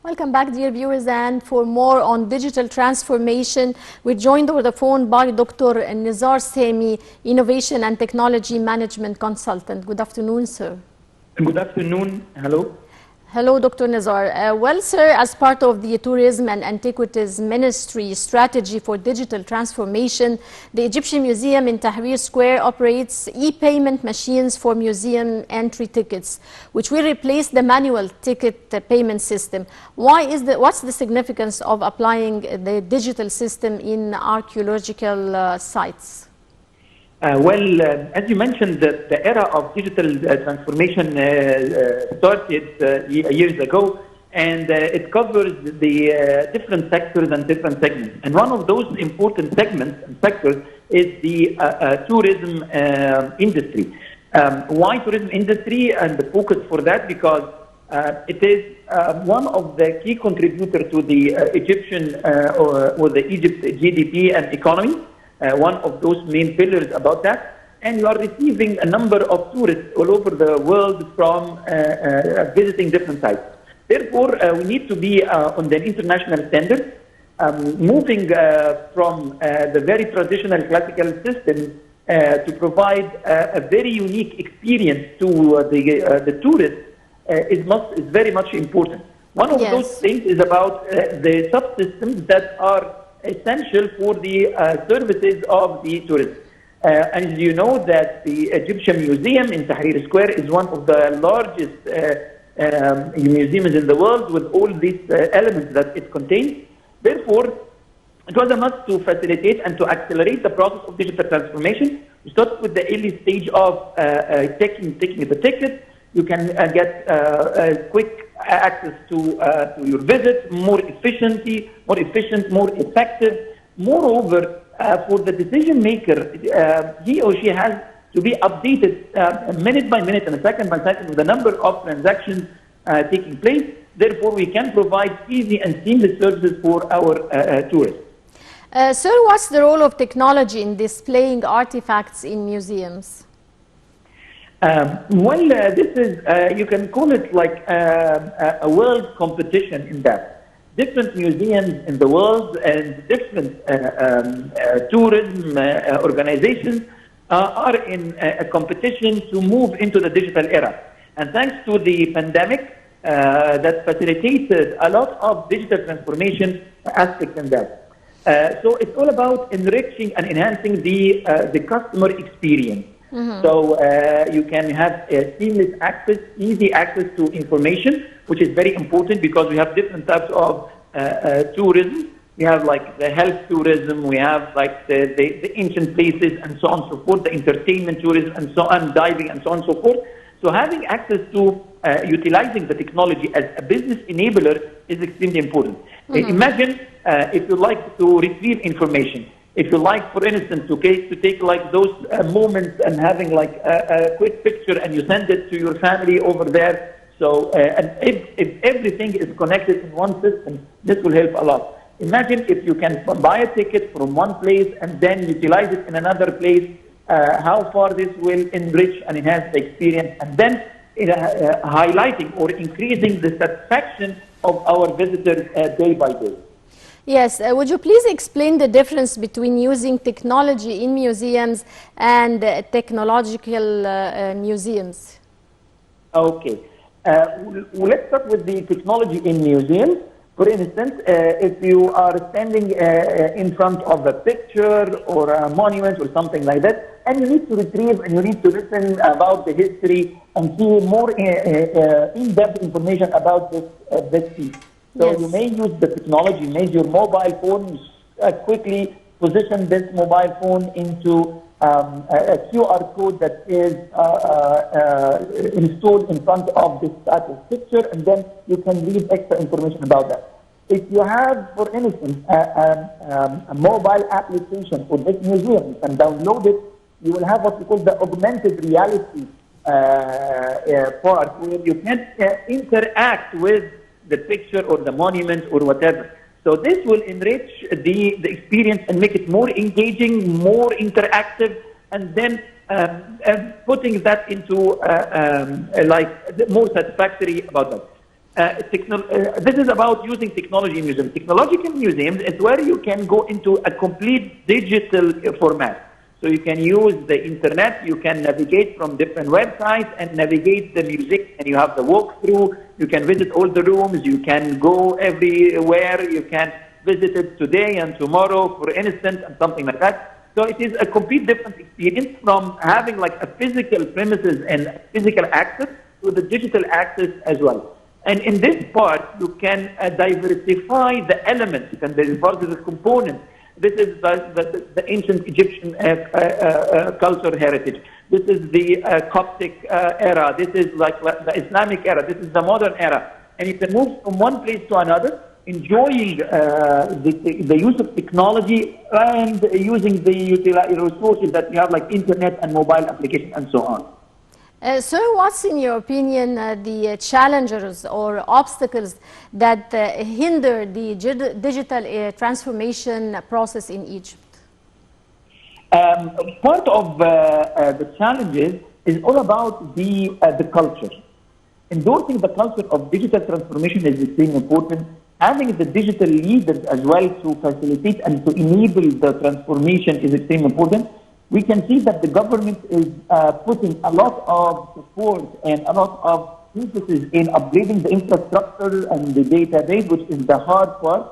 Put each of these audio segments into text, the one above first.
Welcome back, dear viewers, and for more on digital transformation, we're joined over the phone by Dr. Nezar Sami, Innovation and Technology Management Consultant. Good afternoon, sir. Good afternoon. Hello. Hello, Dr. Nezar. Well, sir, as part of the Tourism and Antiquities Ministry strategy for digital transformation, the Egyptian Museum in Tahrir Square operates e-payment machines for museum entry tickets, which will replace the manual ticket payment system. What's the significance of applying the digital system in archaeological sites? As you mentioned, the era of digital transformation started years ago, and it covers the different sectors and different segments. And one of those important segments and sectors is the tourism industry. Why tourism industry and the focus for that? Because it is one of the key contributors to the Egyptian or the Egypt GDP and economy. One of those main pillars about that, and you are receiving a number of tourists all over the world from visiting different sites. Therefore, we need to be on the international standard, moving from the very traditional classical system to provide a very unique experience to the tourists is very much important. One of those things is about the subsystems that are essential for the services of the tourists. And you know that the Egyptian Museum in Tahrir Square is one of the largest museums in the world with all these elements that it contains. Therefore, it was a must to facilitate and to accelerate the process of digital transformation. We start with the early stage of taking the ticket. You can get quick access to your visit, more efficient, more effective. Moreover, for the decision maker, he or she has to be updated minute by minute and second by second with the number of transactions taking place. Therefore, we can provide easy and seamless services for our tourists. Sir, what's the role of technology in displaying artifacts in museums? This is, you can call it like a world competition in that. Different museums in the world and different tourism organizations are in a competition to move into the digital era. And thanks to the pandemic, that facilitated a lot of digital transformation aspects in that. So it's all about enriching and enhancing the customer experience. So you can have seamless access, easy access to information, which is very important because we have different types of tourism. We have like the health tourism, we have like the ancient places and so on and so forth, the entertainment tourism and so on, diving and so on and so forth. So having access to utilizing the technology as a business enabler is extremely important. Imagine if you like to retrieve information. If you like, for instance, to take like those moments and having like a quick picture and you send it to your family over there. So, and if everything is connected in one system, this will help a lot. Imagine if you can buy a ticket from one place and then utilize it in another place, how far this will enrich and enhance the experience, and then highlighting or increasing the satisfaction of our visitors day by day. Yes, would you please explain the difference between using technology in museums and technological museums? Okay, let's start with the technology in museums. For instance, if you are standing in front of a picture or a monument or something like that, and you need to retrieve and you need to listen about the history and see more in-depth information about this piece. So you may use the technology, may use your mobile phone, quickly position this mobile phone into a QR code that is installed in front of this type of picture, and then you can read extra information about that. If you have, for instance, a mobile application for this museum, you can download it. You will have what we call the augmented reality part, where you can interact with the picture or the monument or whatever. So this will enrich the experience and make it more engaging, more interactive, and then putting that into like more satisfactory about that. This is about using technology in museums. Technological museums is where you can go into a complete digital format. So you can use the internet, you can navigate from different websites and navigate the museum, and you have the walkthrough, you can visit all the rooms, you can go everywhere, you can visit it today and tomorrow, for instance, and something like that. So it is a complete different experience from having like a physical premises and physical access to the digital access as well. And in this part, you can diversify the elements, you can diversify the components. This is the ancient Egyptian culture heritage. This is the Coptic era. This is like the Islamic era. This is the modern era. And you can move from one place to another, enjoying the use of technology and using the resources that you have, like internet and mobile applications and so on. Sir, what's in your opinion the challenges or obstacles that hinder the digital transformation process in Egypt? Part of the challenges is all about the culture. Endorsing the culture of digital transformation is extremely important. Having the digital leaders as well to facilitate and to enable the transformation is extremely important. We can see that the government is putting a lot of support and a lot of emphasis in upgrading the infrastructure and the database, which is the hard part,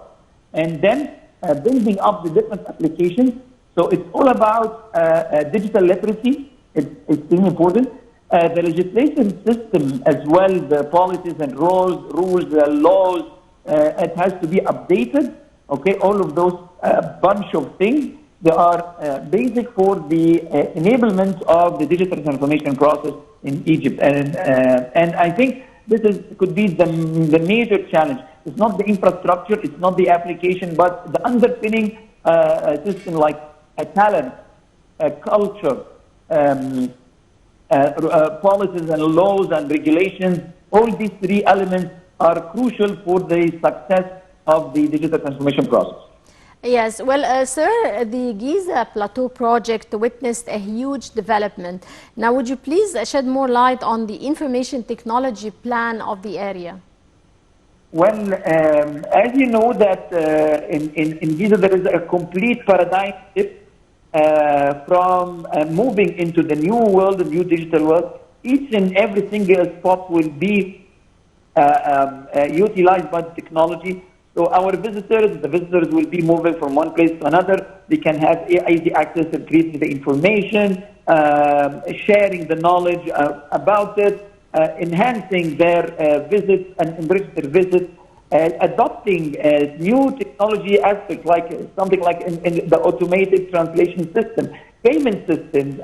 and then building up the different applications. So it's all about digital literacy. It's extremely important. The legislation system as well, the policies and rules, the laws, it has to be updated. Okay, all of those bunch of things. They are basic for the enablement of the digital transformation process in Egypt. And I think this could be the major challenge. It's not the infrastructure, it's not the application, but the underpinning system like a talent, a culture, policies and laws and regulations. All these three elements are crucial for the success of the digital transformation process. Yes, well, sir, the Giza Plateau project witnessed a huge development. Now, would you please shed more light on the information technology plan of the area? Well, as you know that in Giza there is a complete paradigm shift from moving into the new world, the new digital world. Each and every single spot will be utilized by technology. So our the visitors will be moving from one place to another. They can have easy access to creating the information, sharing the knowledge about it, enhancing their visits and enrich their visits, adopting new technology aspects like something like in the automated translation system, payment systems,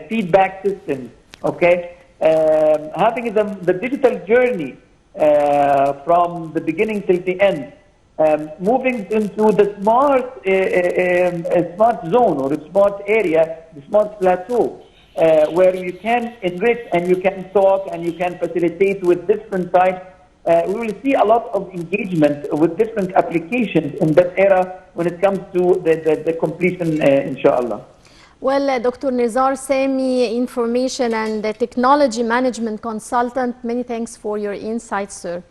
feedback systems, okay? Having the digital journey from the beginning till the end. Moving into the smart zone or the smart area, the smart plateau, where you can enrich and you can talk and you can facilitate with different types. We will see a lot of engagement with different applications in that era when it comes to the completion, inshallah. Well, Dr. Nezar Sami, Information and Technology Management Consultant, many thanks for your insights, sir.